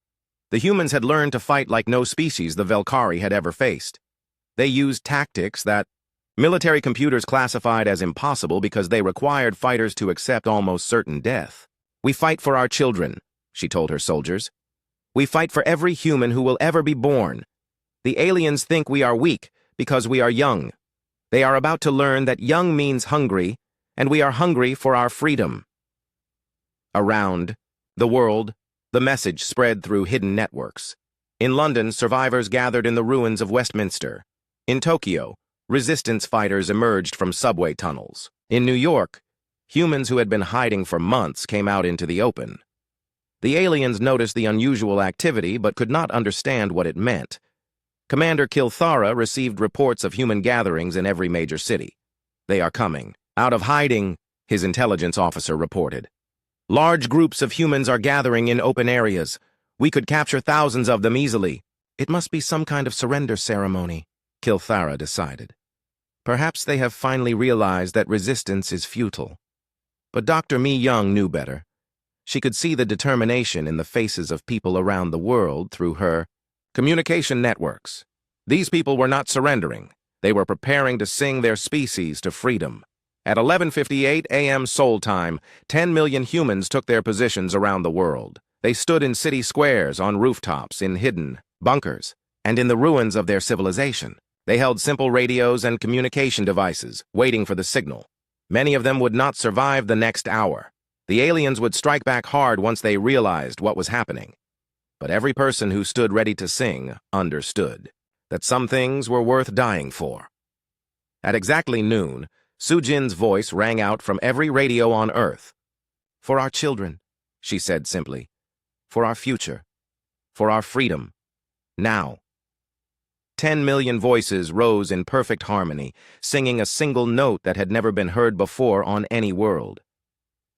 The humans had learned to fight like no species the Valkyrie had ever faced. They used tactics that military computers classified as impossible because they required fighters to accept almost certain death. We fight for our children, she told her soldiers. We fight for every human who will ever be born. The aliens think we are weak because we are young. They are about to learn that young means hungry, and we are hungry for our freedom. Around the world, the message spread through hidden networks. In London, survivors gathered in the ruins of Westminster. In Tokyo, resistance fighters emerged from subway tunnels. In New York, humans who had been hiding for months came out into the open. The aliens noticed the unusual activity but could not understand what it meant. Commander Kilthara received reports of human gatherings in every major city. They are coming. Out of hiding, his intelligence officer reported. Large groups of humans are gathering in open areas. We could capture thousands of them easily. It must be some kind of surrender ceremony, Kilthara decided. Perhaps they have finally realized that resistance is futile. But Dr. Mi Young knew better. She could see the determination in the faces of people around the world through her communication networks. These people were not surrendering. They were preparing to sing their species to freedom. At 11:58 a.m. Seoul time, 10 million humans took their positions around the world. They stood in city squares, on rooftops, in hidden bunkers, and in the ruins of their civilization. They held simple radios and communication devices, waiting for the signal. Many of them would not survive the next hour. The aliens would strike back hard once they realized what was happening. But every person who stood ready to sing understood that some things were worth dying for. At exactly noon, Sujin's voice rang out from every radio on Earth. For our children, she said simply. For our future. For our freedom. Now. 10 million voices rose in perfect harmony, singing a single note that had never been heard before on any world.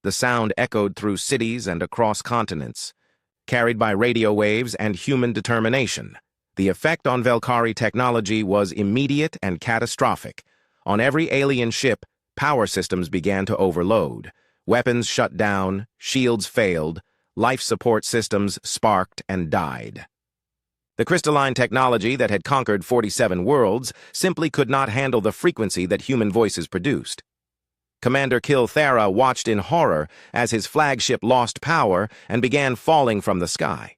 The sound echoed through cities and across continents, carried by radio waves and human determination. The effect on Valkyrie technology was immediate and catastrophic. On every alien ship, power systems began to overload. Weapons shut down, shields failed, life support systems sparked and died. The crystalline technology that had conquered 47 worlds simply could not handle the frequency that human voices produced. Commander Kilthara watched in horror as his flagship lost power and began falling from the sky.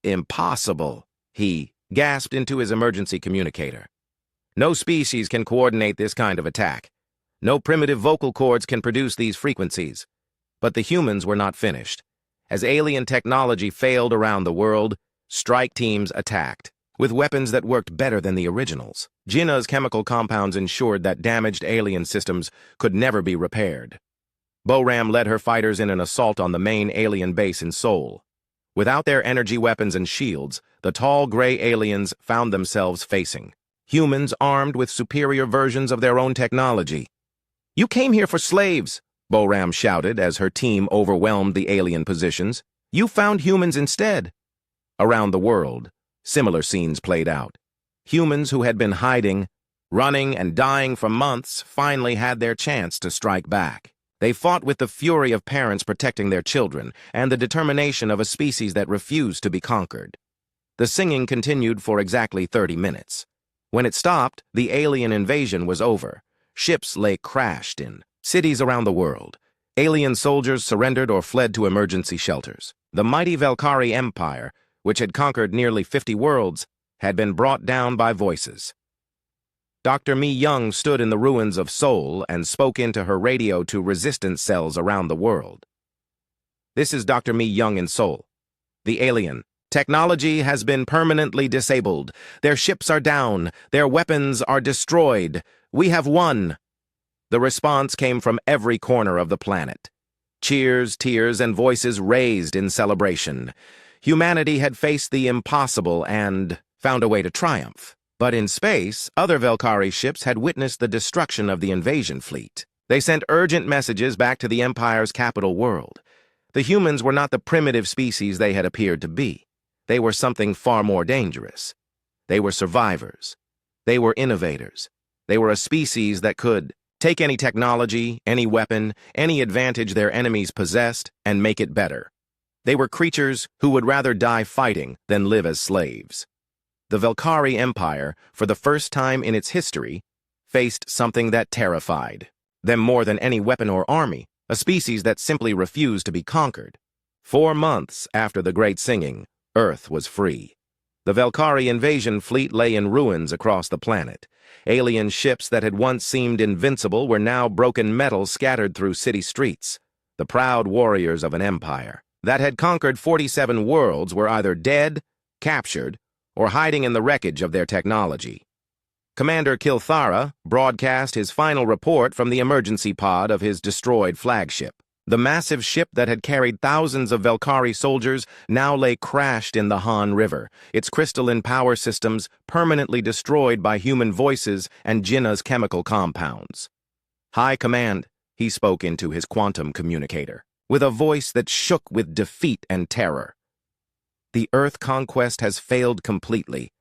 Impossible, he gasped into his emergency communicator. No species can coordinate this kind of attack. No primitive vocal cords can produce these frequencies. But the humans were not finished. As alien technology failed around the world, strike teams attacked, with weapons that worked better than the originals. Jinnah's chemical compounds ensured that damaged alien systems could never be repaired. Bo-Ram led her fighters in an assault on the main alien base in Seoul. Without their energy weapons and shields, the tall gray aliens found themselves facing humans armed with superior versions of their own technology. You came here for slaves, Bo-Ram shouted as her team overwhelmed the alien positions. You found humans instead. Around the world, similar scenes played out. Humans who had been hiding running and dying for months, finally had their chance to strike back. They fought with the fury of parents protecting their children and the determination of a species that refused to be conquered. The singing continued for exactly 30 minutes. When it stopped, the alien invasion was over. Ships lay crashed in cities around the world. Alien soldiers surrendered or fled to emergency shelters. The mighty Valkyrie Empire, which had conquered nearly 50 worlds, had been brought down by voices. Dr. Mi Young stood in the ruins of Seoul and spoke into her radio to resistance cells around the world. This is Dr. Mi Young in Seoul. The alien technology has been permanently disabled. Their ships are down. Their weapons are destroyed. We have won. The response came from every corner of the planet. Cheers, tears, and voices raised in celebration. Humanity had faced the impossible and found a way to triumph. But in space, other Valkyrie ships had witnessed the destruction of the invasion fleet. They sent urgent messages back to the Empire's capital world. The humans were not the primitive species they had appeared to be. They were something far more dangerous. They were survivors. They were innovators. They were a species that could take any technology, any weapon, any advantage their enemies possessed, and make it better. They were creatures who would rather die fighting than live as slaves. The Valkyrie Empire, for the first time in its history, faced something that terrified them more than any weapon or army, a species that simply refused to be conquered. 4 months after the Great Singing, Earth was free. The Valkyrie invasion fleet lay in ruins across the planet. Alien ships that had once seemed invincible were now broken metal scattered through city streets. The proud warriors of an empire that had conquered 47 worlds were either dead, captured, or hiding in the wreckage of their technology. Commander Kilthara broadcast his final report from the emergency pod of his destroyed flagship. The massive ship that had carried thousands of Valkyrie soldiers now lay crashed in the Han River, its crystalline power systems permanently destroyed by human voices and Jinnah's chemical compounds. High Command, he spoke into his quantum communicator, with a voice that shook with defeat and terror. The Earth conquest has failed completely.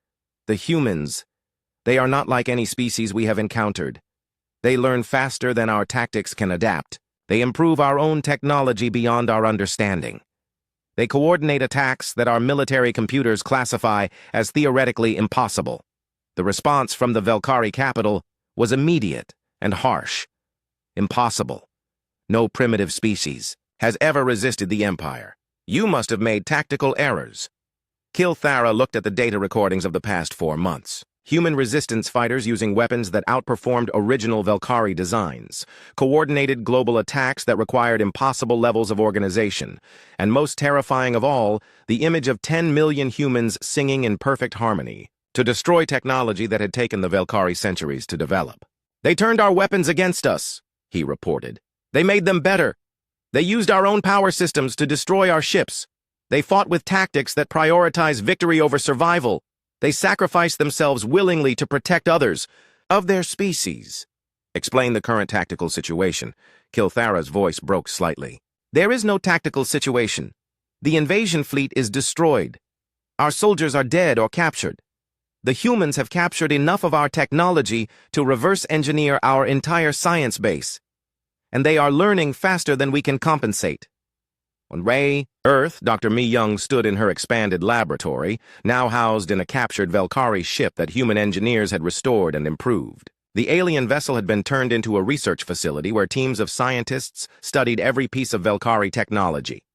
The humans, they are not like any species we have encountered. They learn faster than our tactics can adapt. They improve our own technology beyond our understanding. They coordinate attacks that our military computers classify as theoretically impossible. The response from the Valkyrie capital was immediate and harsh. Impossible. No primitive species has ever resisted the Empire. You must have made tactical errors. Kilthara looked at the data recordings of the past 4 months. Human resistance fighters using weapons that outperformed original Valkyrie designs, coordinated global attacks that required impossible levels of organization, and most terrifying of all, the image of 10 million humans singing in perfect harmony to destroy technology that had taken the Valkyrie centuries to develop. They turned our weapons against us, he reported. They made them better. They used our own power systems to destroy our ships. They fought with tactics that prioritize victory over survival. They sacrificed themselves willingly to protect others of their species. Explain the current tactical situation. Kilthara's voice broke slightly. There is no tactical situation. The invasion fleet is destroyed. Our soldiers are dead or captured. The humans have captured enough of our technology to reverse engineer our entire science base. And they are learning faster than we can compensate. On Ray, Earth, Dr. Mi Young stood in her expanded laboratory, now housed in a captured Valkyrie ship that human engineers had restored and improved. The alien vessel had been turned into a research facility where teams of scientists studied every piece of Valkyrie technology.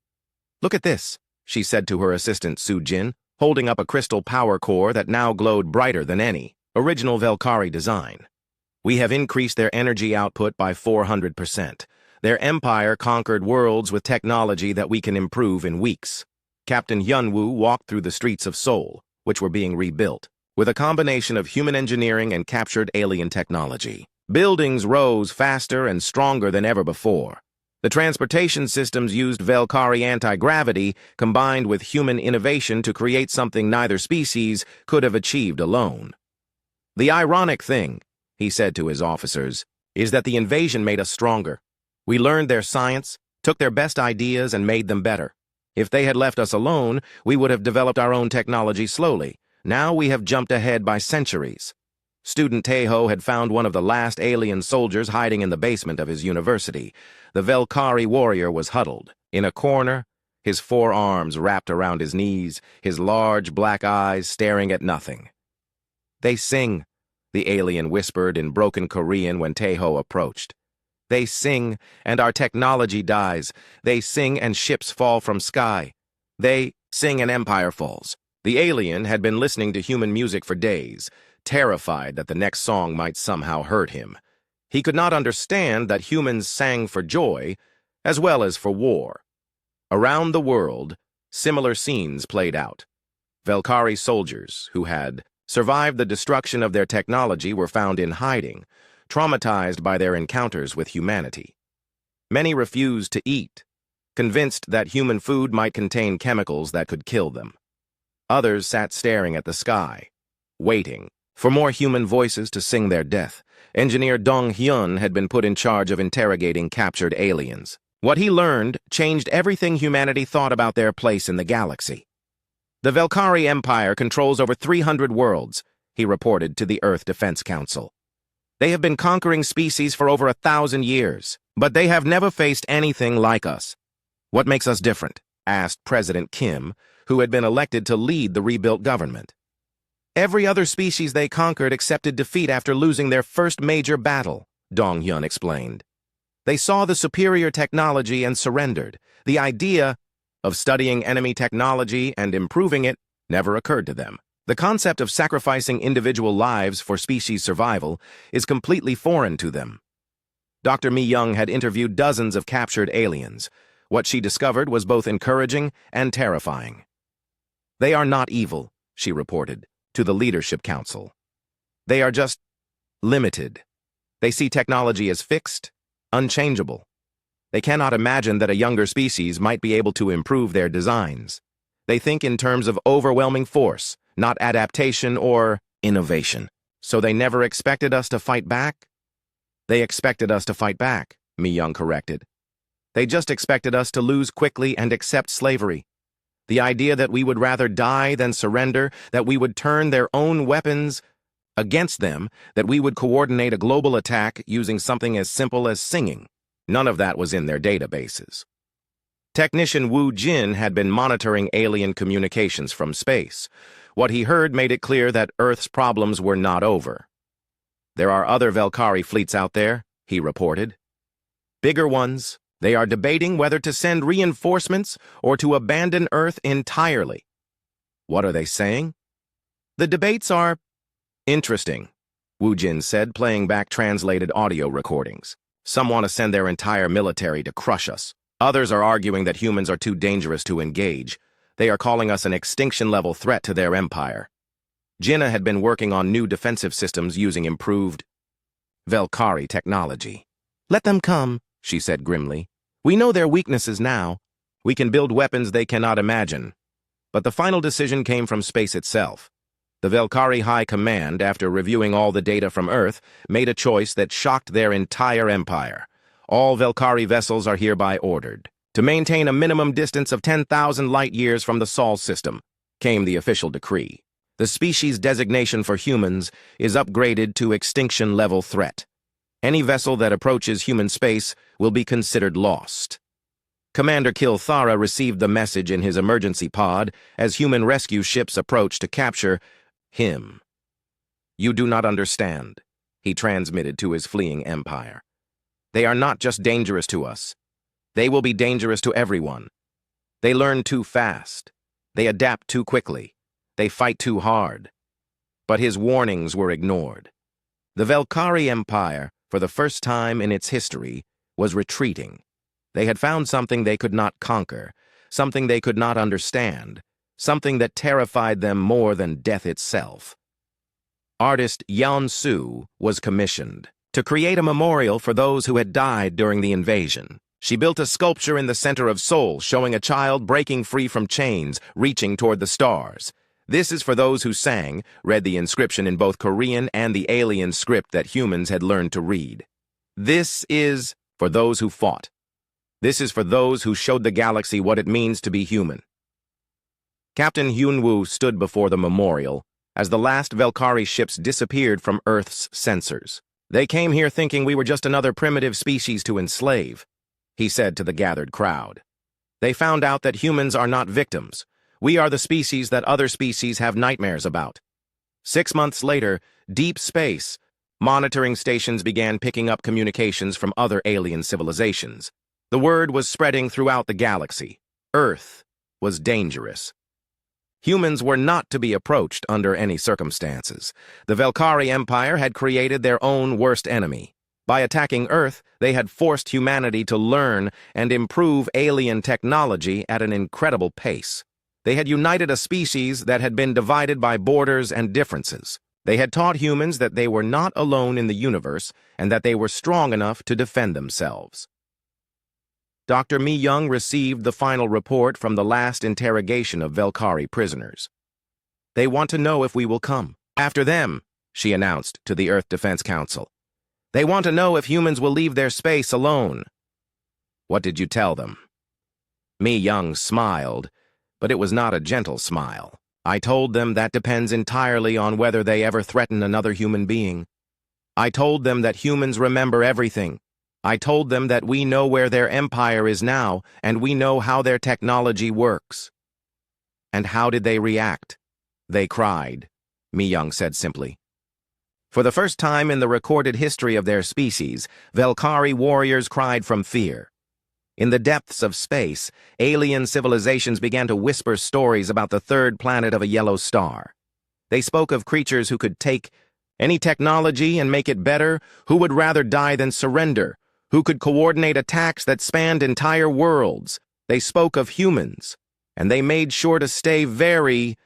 Look at this, she said to her assistant Su Jin, holding up a crystal power core that now glowed brighter than any original Valkyrie design. We have increased their energy output by 400%. Their empire conquered worlds with technology that we can improve in weeks. Captain Hyunwoo walked through the streets of Seoul, which were being rebuilt, with a combination of human engineering and captured alien technology. Buildings rose faster and stronger than ever before. The transportation systems used Valkyrie anti-gravity combined with human innovation to create something neither species could have achieved alone. The ironic thing, he said to his officers, is that the invasion made us stronger. We learned their science, took their best ideas, and made them better. If they had left us alone, we would have developed our own technology slowly. Now we have jumped ahead by centuries. Student Tejo had found one of the last alien soldiers hiding in the basement of his university. The Velkari warrior was huddled in a corner, his forearms wrapped around his knees, his large black eyes staring at nothing. "They sing," the alien whispered in broken Korean when Tejo approached. "They sing, and our technology dies. They sing, and ships fall from sky. They sing, and empire falls." The alien had been listening to human music for days, terrified that the next song might somehow hurt him. He could not understand that humans sang for joy as well as for war. Around the world, similar scenes played out. Velkari soldiers who had survived the destruction of their technology were found in hiding, traumatized by their encounters with humanity. Many refused to eat, convinced that human food might contain chemicals that could kill them. Others sat staring at the sky, waiting for more human voices to sing their death. Engineer Dong Hyun had been put in charge of interrogating captured aliens. What he learned changed everything humanity thought about their place in the galaxy. "The Velkari Empire controls over 300 worlds," he reported to the Earth Defense Council. "They have been conquering species for over 1,000 years, but they have never faced anything like us." "What makes us different?" asked President Kim, who had been elected to lead the rebuilt government. "Every other species they conquered accepted defeat after losing their first major battle," Dong Hyun explained. "They saw the superior technology and surrendered. The idea of studying enemy technology and improving it never occurred to them. The concept of sacrificing individual lives for species survival is completely foreign to them." Dr. Mi Young had interviewed dozens of captured aliens. What she discovered was both encouraging and terrifying. "They are not evil," she reported to the Leadership Council. "They are just limited. They see technology as fixed, unchangeable. They cannot imagine that a younger species might be able to improve their designs. They think in terms of overwhelming force, not adaptation or innovation. So they never expected us to fight back?" "They expected us to fight back," Mi Young corrected. "They just expected us to lose quickly and accept slavery. The idea that we would rather die than surrender, that we would turn their own weapons against them, that we would coordinate a global attack using something as simple as singing. None of that was in their databases." Technician Wu Jin had been monitoring alien communications from space. What he heard made it clear that Earth's problems were not over. "There are other Velkari fleets out there," he reported. "Bigger ones. They are debating whether to send reinforcements or to abandon Earth entirely." "What are they saying?" "The debates are interesting," Wu Jin said, playing back translated audio recordings. "Some want to send their entire military to crush us. Others are arguing that humans are too dangerous to engage. They are calling us an extinction-level threat to their empire." Jinnah had been working on new defensive systems using improved Velkari technology. "Let them come," she said grimly. "We know their weaknesses now. We can build weapons they cannot imagine." But the final decision came from space itself. The Velkari High Command, after reviewing all the data from Earth, made a choice that shocked their entire empire. All Velkari vessels are hereby ordered to maintain a minimum distance of 10,000 light-years from the Sol system, came the official decree. The species designation for humans is upgraded to extinction-level threat. Any vessel that approaches human space will be considered lost. Commander Kilthara received the message in his emergency pod as human rescue ships approached to capture him. "You do not understand," he transmitted to his fleeing empire. "They are not just dangerous to us. They will be dangerous to everyone. They learn too fast. They adapt too quickly. They fight too hard." But his warnings were ignored. The Velkari Empire, for the first time in its history, was retreating. They had found something they could not conquer, something they could not understand, something that terrified them more than death itself. Artist Yan Su was commissioned to create a memorial for those who had died during the invasion. She built a sculpture in the center of Seoul showing a child breaking free from chains, reaching toward the stars. "This is for those who sang," read the inscription in both Korean and the alien script that humans had learned to read. "This is for those who fought. This is for those who showed the galaxy what it means to be human." Captain Hyunwoo stood before the memorial, as the last Velkari ships disappeared from Earth's sensors. "They came here thinking we were just another primitive species to enslave," he said to the gathered crowd. "They found out that humans are not victims. We are the species that other species have nightmares about." 6 months later, deep space, monitoring stations began picking up communications from other alien civilizations. The word was spreading throughout the galaxy. Earth was dangerous. Humans were not to be approached under any circumstances. The Velkari Empire had created their own worst enemy. By attacking Earth, they had forced humanity to learn and improve alien technology at an incredible pace. They had united a species that had been divided by borders and differences. They had taught humans that they were not alone in the universe and that they were strong enough to defend themselves. Dr. Mi Young received the final report from the last interrogation of Velkari prisoners. "They want to know if we will come. After them," she announced to the Earth Defense Council. "They want to know if humans will leave their space alone." "What did you tell them?" Mi Young smiled, but it was not a gentle smile. "I told them that depends entirely on whether they ever threaten another human being. I told them that humans remember everything. I told them that we know where their empire is now, and we know how their technology works." "And how did they react?" "They cried," Mi Young said simply. For the first time in the recorded history of their species, Velkari warriors cried from fear. In the depths of space, alien civilizations began to whisper stories about the third planet of a yellow star. They spoke of creatures who could take any technology and make it better, who would rather die than surrender, who could coordinate attacks that spanned entire worlds. They spoke of humans, and they made sure to stay very,